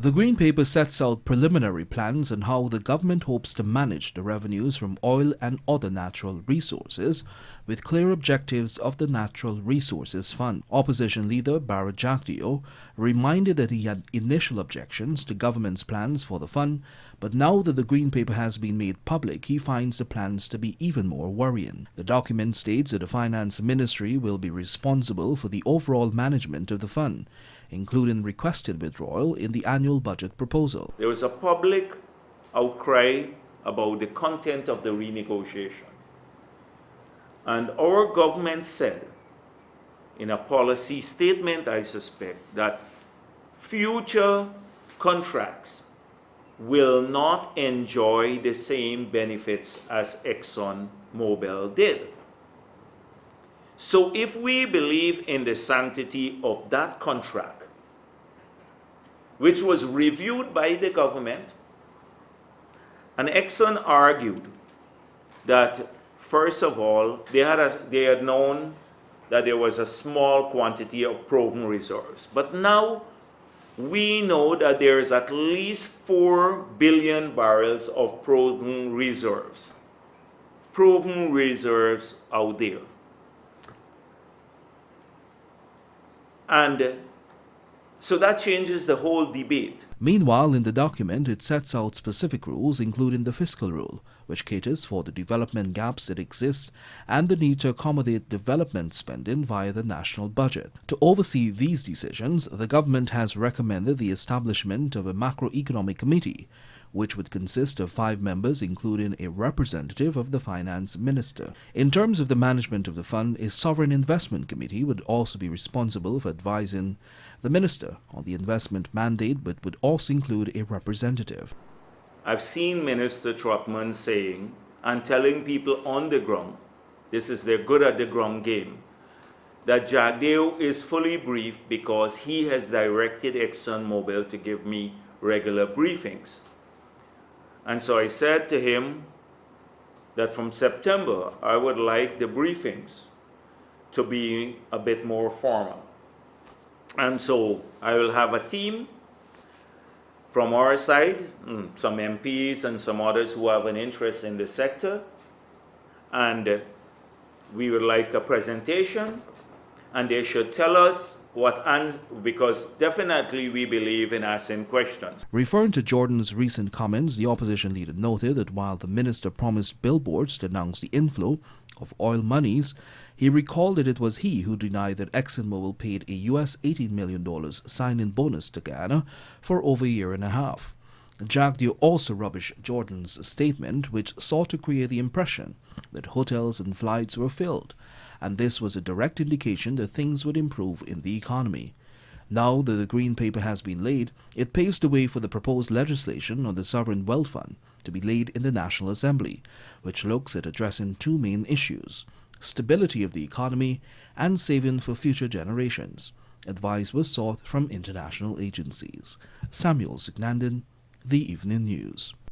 The Green Paper sets out preliminary plans on how the government hopes to manage the revenues from oil and other natural resources, with clear objectives of the Natural Resources Fund. Opposition leader Jagdeo reminded that he had initial objections to government's plans for the fund, but now that the Green Paper has been made public, he finds the plans to be even more worrying. The document states that the Finance Ministry will be responsible for the overall management of the fund, including requested withdrawal in the annual budget proposal. There was a public outcry about the content of the renegotiation. And our government said, in a policy statement, I suspect, that future contracts will not enjoy the same benefits as ExxonMobil did. So if we believe in the sanctity of that contract, which was reviewed by the government, and Exxon argued that, first of all, they had known that there was a small quantity of proven reserves. But now we know that there is at least 4 billion barrels of proven reserves out there. And so that changes the whole debate. Meanwhile, in the document, it sets out specific rules, including the fiscal rule, which caters for the development gaps that exist and the need to accommodate development spending via the national budget. To oversee these decisions, the government has recommended the establishment of a macroeconomic committee, which would consist of 5 members, including a representative of the finance minister. In terms of the management of the fund, a sovereign investment committee would also be responsible for advising the minister on the investment mandate, but would also include a representative. I've seen Minister Trotman saying and telling people on the ground, they're good at the ground game, that Jagdeo is fully briefed because he has directed ExxonMobil to give me regular briefings. And so I said to him that from September, I would like the briefings to be a bit more formal. And so I will have a team from our side, some MPs and some others who have an interest in the sector. And we would like a presentation, and they should tell us because definitely we believe in asking questions. Referring to Jordan's recent comments, the opposition leader noted that while the minister promised billboards to announce the inflow of oil monies, he recalled that it was he who denied that ExxonMobil paid a US $18 million sign-in bonus to Guyana for over a year and a half. Jagdeo also rubbished Jordan's statement, which sought to create the impression that hotels and flights were filled, and this was a direct indication that things would improve in the economy. Now that the Green Paper has been laid, it paves the way for the proposed legislation on the Sovereign Wealth Fund to be laid in the National Assembly, which looks at addressing 2 main issues: stability of the economy and saving for future generations. Advice was sought from international agencies. Samuel Signandon, The Evening News.